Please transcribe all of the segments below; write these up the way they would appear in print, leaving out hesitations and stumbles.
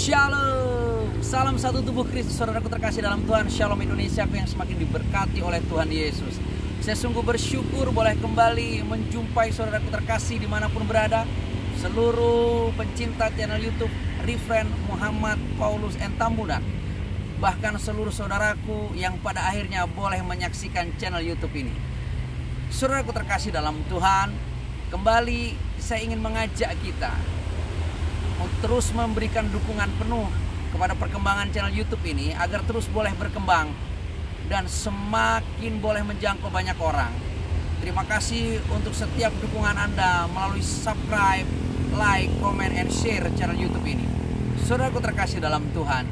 Shalom, salam satu tubuh Kristus, saudaraku terkasih dalam Tuhan. Shalom Indonesia, aku yang semakin diberkati oleh Tuhan Yesus. Saya sungguh bersyukur boleh kembali menjumpai saudaraku terkasih dimanapun berada. Seluruh pencinta channel YouTube Refren Muhammad Paulus and Tambunan, bahkan seluruh saudaraku yang pada akhirnya boleh menyaksikan channel YouTube ini. Saudaraku terkasih dalam Tuhan, kembali saya ingin mengajak kita untuk terus memberikan dukungan penuh kepada perkembangan channel YouTube ini agar terus boleh berkembang dan semakin boleh menjangkau banyak orang. Terima kasih untuk setiap dukungan Anda melalui subscribe, like, comment, and share channel YouTube ini. Saudaraku terkasih dalam Tuhan,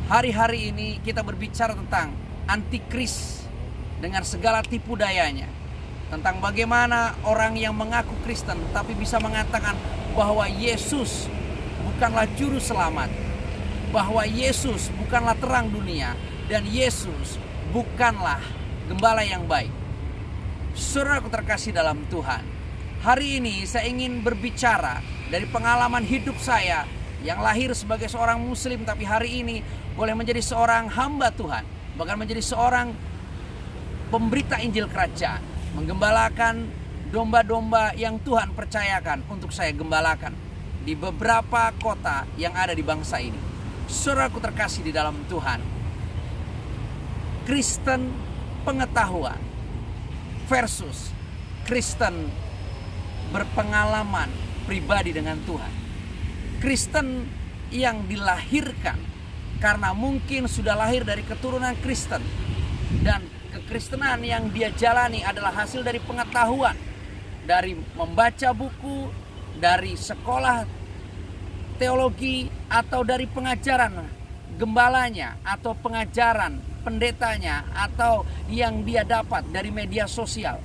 hari-hari ini kita berbicara tentang antikris dengan segala tipu dayanya. Tentang bagaimana orang yang mengaku Kristen tapi bisa mengatakan bahwa Yesus bukanlah juru selamat, bahwa Yesus bukanlah terang dunia, dan Yesus bukanlah gembala yang baik. Saudaraku terkasih dalam Tuhan, hari ini saya ingin berbicara dari pengalaman hidup saya yang lahir sebagai seorang muslim, tapi hari ini boleh menjadi seorang hamba Tuhan, bahkan menjadi seorang pemberita Injil Kerajaan, menggembalakan domba-domba yang Tuhan percayakan untuk saya gembalakan di beberapa kota yang ada di bangsa ini. Saudaraku terkasih di dalam Tuhan, Kristen pengetahuan versus Kristen berpengalaman pribadi dengan Tuhan. Kristen yang dilahirkan karena mungkin sudah lahir dari keturunan Kristen, dan kekristenan yang dia jalani adalah hasil dari pengetahuan, dari membaca buku, dari sekolah teologi, atau dari pengajaran gembalanya, atau pengajaran pendetanya, atau yang dia dapat dari media sosial.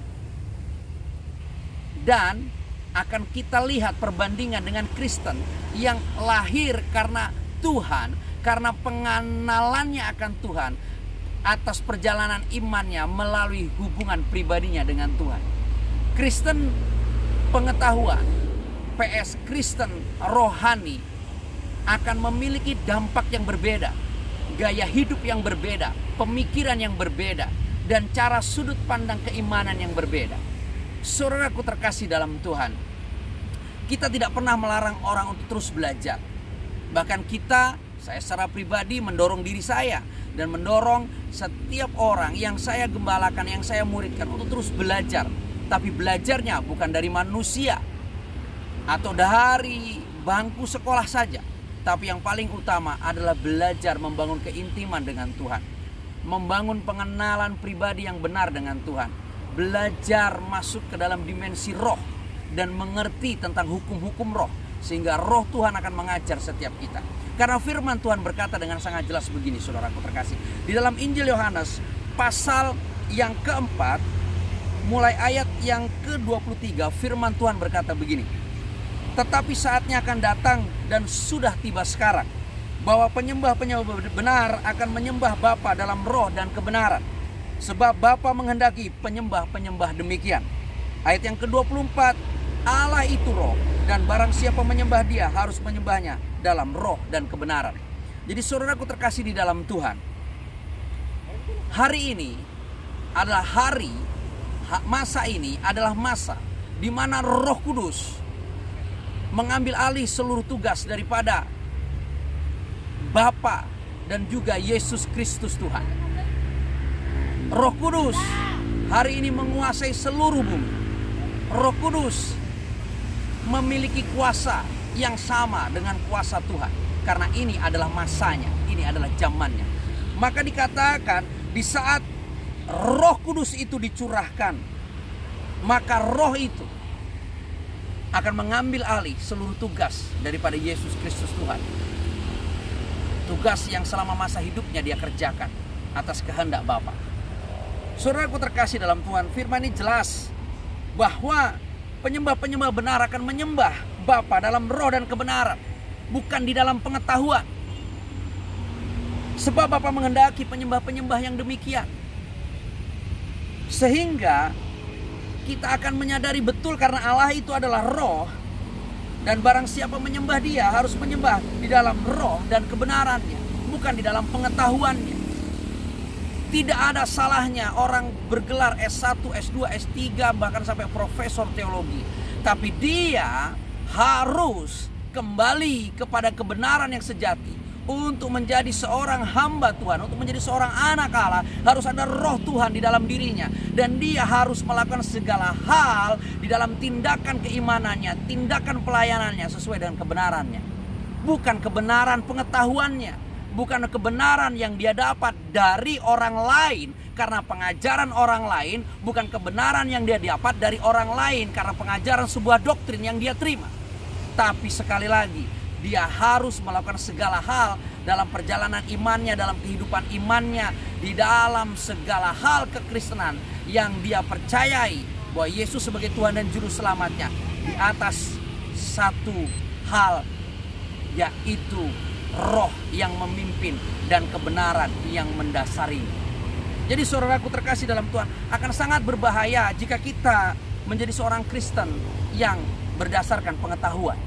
Dan akan kita lihat perbandingan dengan Kristen yang lahir karena Tuhan, karena pengenalannya akan Tuhan, atas perjalanan imannya melalui hubungan pribadinya dengan Tuhan. Kristen pengetahuan PS Kristen rohani akan memiliki dampak yang berbeda, gaya hidup yang berbeda, pemikiran yang berbeda, dan cara sudut pandang keimanan yang berbeda. Saudaraku terkasih dalam Tuhan, kita tidak pernah melarang orang untuk terus belajar. Bahkan saya secara pribadi mendorong diri saya dan mendorong setiap orang yang saya gembalakan, yang saya muridkan untuk terus belajar. Tapi belajarnya bukan dari manusia atau dari bangku sekolah saja, tapi yang paling utama adalah belajar membangun keintiman dengan Tuhan, membangun pengenalan pribadi yang benar dengan Tuhan, belajar masuk ke dalam dimensi roh dan mengerti tentang hukum-hukum roh, sehingga roh Tuhan akan mengajar setiap kita. Karena firman Tuhan berkata dengan sangat jelas begini, saudaraku terkasih, di dalam Injil Yohanes pasal yang keempat, mulai ayat yang ke-23, firman Tuhan berkata begini: tetapi saatnya akan datang dan sudah tiba sekarang, bahwa penyembah-penyembah benar akan menyembah Bapa dalam roh dan kebenaran, sebab Bapa menghendaki penyembah-penyembah demikian. Ayat yang ke-24, Allah itu roh, dan barang siapa menyembah Dia harus menyembahnya dalam roh dan kebenaran. Jadi saudaraku terkasih di dalam Tuhan, hari ini adalah masa ini adalah masa di mana Roh Kudus mengambil alih seluruh tugas daripada Bapa dan juga Yesus Kristus Tuhan. Roh Kudus hari ini menguasai seluruh bumi. Roh Kudus memiliki kuasa yang sama dengan kuasa Tuhan, karena ini adalah masanya, ini adalah zamannya. Maka dikatakan di saat Roh Kudus itu dicurahkan, maka roh itu akan mengambil alih seluruh tugas daripada Yesus Kristus Tuhan. Tugas yang selama masa hidupnya dia kerjakan atas kehendak Bapa. Saudaraku terkasih dalam Tuhan, firman ini jelas bahwa penyembah-penyembah benar akan menyembah Bapa dalam roh dan kebenaran, bukan di dalam pengetahuan. Sebab Bapa menghendaki penyembah-penyembah yang demikian. Sehingga kita akan menyadari betul, karena Allah itu adalah roh, Dan barang siapa menyembah dia harus menyembah di dalam roh dan kebenarannya, bukan di dalam pengetahuannya. Tidak ada salahnya orang bergelar S1, S2, S3, bahkan sampai profesor teologi. Tapi dia harus kembali kepada kebenaran yang sejati. Untuk menjadi seorang hamba Tuhan, untuk menjadi seorang anak Allah, harus ada roh Tuhan di dalam dirinya. Dan dia harus melakukan segala hal di dalam tindakan keimanannya, tindakan pelayanannya sesuai dengan kebenarannya. Bukan kebenaran pengetahuannya, bukan kebenaran yang dia dapat dari orang lain karena pengajaran orang lain, bukan kebenaran yang dia dapat dari orang lain karena pengajaran sebuah doktrin yang dia terima. Tapi sekali lagi, dia harus melakukan segala hal dalam perjalanan imannya, dalam kehidupan imannya, di dalam segala hal kekristenan yang dia percayai bahwa Yesus sebagai Tuhan dan Juru Selamatnya, di atas satu hal, yaitu roh yang memimpin dan kebenaran yang mendasari. Jadi saudaraku terkasih dalam Tuhan, akan sangat berbahaya jika kita menjadi seorang Kristen yang berdasarkan pengetahuan.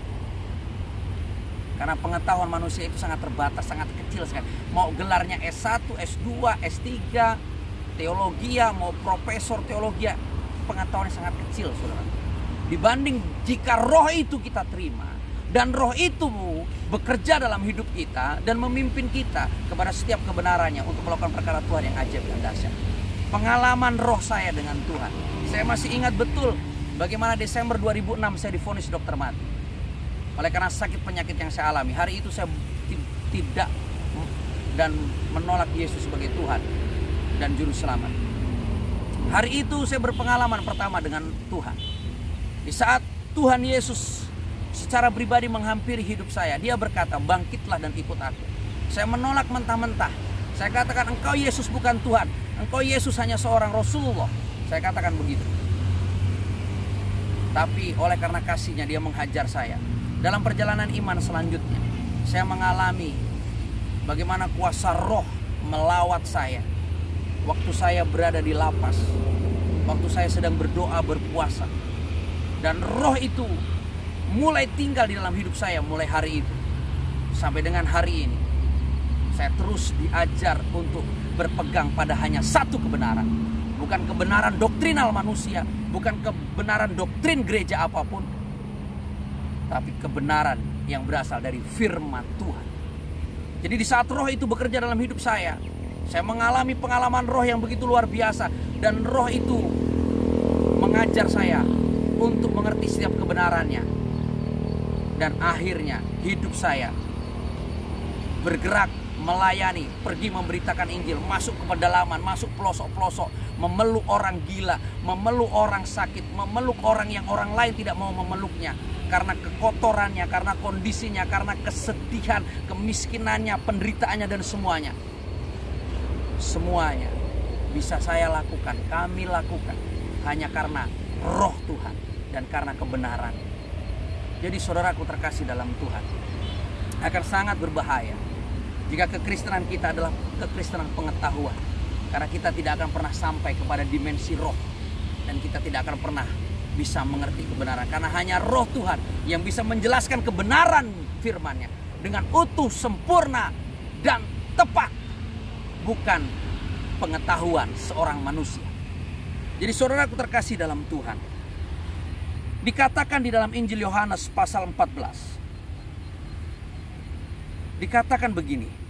Karena pengetahuan manusia itu sangat terbatas, sangat kecil sekali. Mau gelarnya S1, S2, S3, teologi, mau profesor teologi, pengetahuannya sangat kecil, saudara. Dibanding jika roh itu kita terima, dan roh itu bekerja dalam hidup kita dan memimpin kita kepada setiap kebenarannya untuk melakukan perkara Tuhan yang ajaib dan dahsyat. Pengalaman roh saya dengan Tuhan, saya masih ingat betul bagaimana Desember 2006 saya divonis dokter mati. Oleh karena sakit penyakit yang saya alami, hari itu saya tidak dan menolak Yesus sebagai Tuhan dan Juru Selamat. Hari itu saya berpengalaman pertama dengan Tuhan. Di saat Tuhan Yesus secara pribadi menghampiri hidup saya, dia berkata, bangkitlah dan ikut aku. Saya menolak mentah-mentah. Saya katakan, engkau Yesus bukan Tuhan, engkau Yesus hanya seorang Rasulullah. Saya katakan begitu. Tapi oleh karena kasihnya dia menghajar saya. Dalam perjalanan iman selanjutnya, saya mengalami bagaimana kuasa roh melawat saya. Waktu saya berada di lapas, waktu saya sedang berdoa, berpuasa. Dan roh itu mulai tinggal di dalam hidup saya mulai hari itu. Sampai dengan hari ini, saya terus diajar untuk berpegang pada hanya satu kebenaran. Bukan kebenaran doktrinal manusia, bukan kebenaran doktrin gereja apapun, tapi kebenaran yang berasal dari firman Tuhan. Jadi di saat roh itu bekerja dalam hidup saya mengalami pengalaman roh yang begitu luar biasa. Dan roh itu mengajar saya untuk mengerti setiap kebenarannya. Dan akhirnya hidup saya bergerak, melayani, pergi memberitakan Injil, masuk ke pedalaman, masuk pelosok-pelosok, memeluk orang gila, memeluk orang sakit, memeluk orang yang orang lain tidak mau memeluknya. Karena kekotorannya, karena kondisinya, karena kesedihan, kemiskinannya, penderitaannya dan semuanya. Semuanya bisa saya lakukan, kami lakukan hanya karena roh Tuhan dan karena kebenaran. Jadi saudaraku terkasih dalam Tuhan, akan sangat berbahaya jika kekristenan kita adalah kekristenan pengetahuan. Karena kita tidak akan pernah sampai kepada dimensi roh. Dan kita tidak akan pernah bisa mengerti kebenaran. Karena hanya roh Tuhan yang bisa menjelaskan kebenaran firman-Nya dengan utuh, sempurna, dan tepat. Bukan pengetahuan seorang manusia. Jadi saudaraku terkasih dalam Tuhan, dikatakan di dalam Injil Yohanes pasal 14. Dikatakan begini.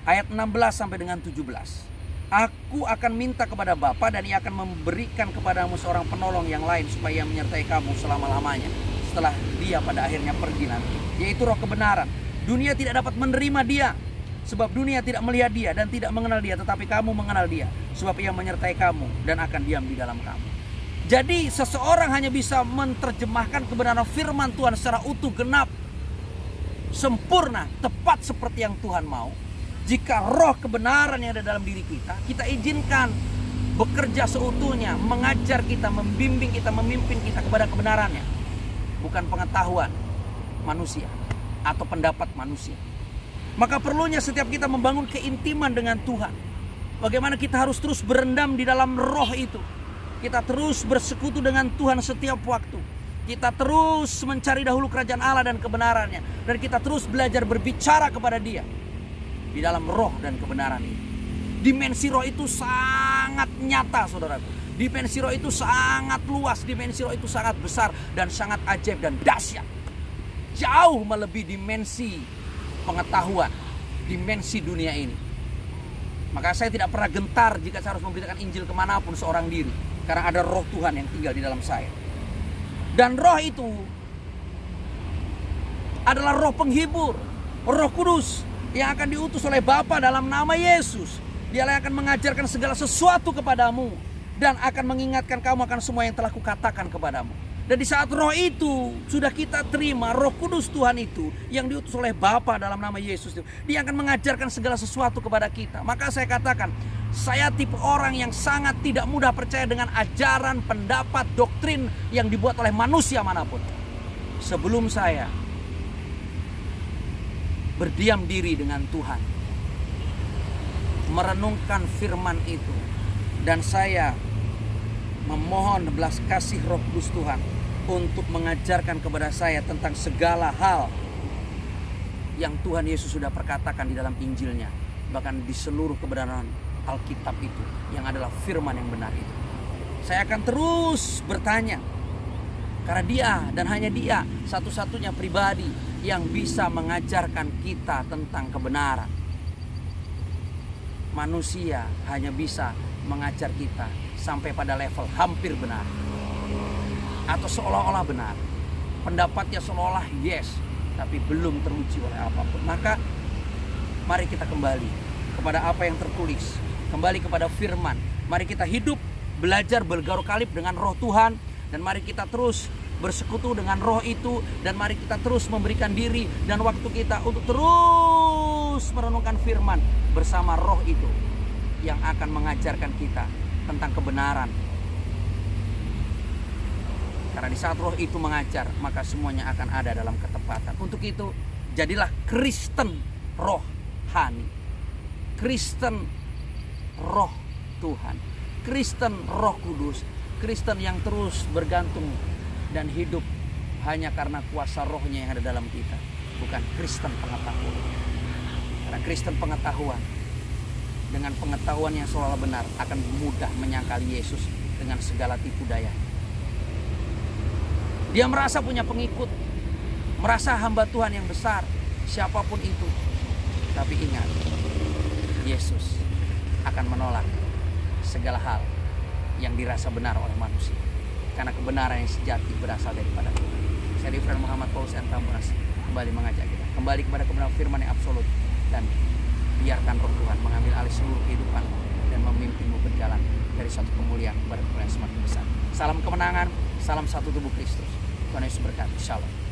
Ayat 16 sampai dengan 17. Aku akan minta kepada Bapa dan Ia akan memberikan kepadamu seorang penolong yang lain supaya menyertai kamu selama-lamanya setelah Dia pada akhirnya pergi nanti, yaitu Roh kebenaran. Dunia tidak dapat menerima Dia sebab dunia tidak melihat Dia dan tidak mengenal Dia, tetapi kamu mengenal Dia sebab Ia menyertai kamu dan akan diam di dalam kamu. Jadi seseorang hanya bisa menerjemahkan kebenaran firman Tuhan secara utuh, genap, sempurna, tepat seperti yang Tuhan mau jika roh kebenaran yang ada dalam diri kita izinkan bekerja seutuhnya, mengajar kita, membimbing kita, memimpin kita kepada kebenarannya. Bukan pengetahuan manusia atau pendapat manusia. Maka perlunya setiap kita membangun keintiman dengan Tuhan. Bagaimana kita harus terus berendam di dalam roh itu. Kita terus bersekutu dengan Tuhan setiap waktu. Kita terus mencari dahulu kerajaan Allah dan kebenarannya. Dan kita terus belajar berbicara kepada Dia di dalam roh dan kebenaran ini. Dimensi roh itu sangat nyata, saudaraku. Dimensi roh itu sangat luas. Dimensi roh itu sangat besar dan sangat ajaib dan dahsyat. Jauh melebihi dimensi pengetahuan, dimensi dunia ini. Maka saya tidak pernah gentar jika saya harus memberitakan Injil kemanapun seorang diri. Karena ada roh Tuhan yang tinggal di dalam saya. Dan roh itu adalah roh penghibur, Roh Kudus yang akan diutus oleh Bapa dalam nama Yesus. Dialah yang akan mengajarkan segala sesuatu kepadamu dan akan mengingatkan kamu akan semua yang telah kukatakan kepadamu. Dan di saat roh itu sudah kita terima, Roh Kudus Tuhan itu yang diutus oleh Bapa dalam nama Yesus itu, Dia akan mengajarkan segala sesuatu kepada kita. Maka saya katakan, saya tipe orang yang sangat tidak mudah percaya dengan ajaran, pendapat, doktrin yang dibuat oleh manusia manapun. Sebelum saya berdiam diri dengan Tuhan, merenungkan firman itu, dan saya memohon belas kasih Roh Kudus Tuhan untuk mengajarkan kepada saya tentang segala hal yang Tuhan Yesus sudah perkatakan di dalam Injilnya, bahkan di seluruh kebenaran Alkitab itu yang adalah firman yang benar itu. Saya akan terus bertanya, karena Dia dan hanya Dia satu-satunya pribadi yang bisa mengajarkan kita tentang kebenaran. Manusia hanya bisa mengajar kita sampai pada level hampir benar atau seolah-olah benar. Pendapatnya seolah-olah yes, tapi belum teruji oleh apapun. Maka mari kita kembali kepada apa yang tertulis, kembali kepada firman. Mari kita hidup, belajar bergaruk kalib dengan roh Tuhan, dan mari kita terus bersekutu dengan roh itu, dan mari kita terus memberikan diri dan waktu kita untuk terus merenungkan firman bersama roh itu yang akan mengajarkan kita tentang kebenaran. Karena di saat roh itu mengajar, maka semuanya akan ada dalam ketepatan. Untuk itu, jadilah Kristen rohani, Kristen roh Tuhan, Kristen Roh Kudus, Kristen yang terus bergantung dan hidup hanya karena kuasa rohnya yang ada dalam kita, bukan Kristen pengetahuan. Karena Kristen pengetahuan, dengan pengetahuan yang seolah benar, akan mudah menyangkali Yesus dengan segala tipu daya. Dia merasa punya pengikut, merasa hamba Tuhan yang besar, siapapun itu. Tapi ingat, Yesus akan menolak segala hal yang dirasa benar oleh manusia, karena kebenaran yang sejati berasal daripada Tuhan. Saya Difren Muhammad Paulus M. Tambunas kembali mengajak kita kembali kepada kebenaran firman yang absolut, dan biarkan roh Tuhan mengambil alih seluruh kehidupan dan memimpinmu berjalan dari satu kemuliaan kepada kemuliaan semakin besar. Salam kemenangan, salam satu tubuh Kristus. Tuhan Yesus berkati. Shalom.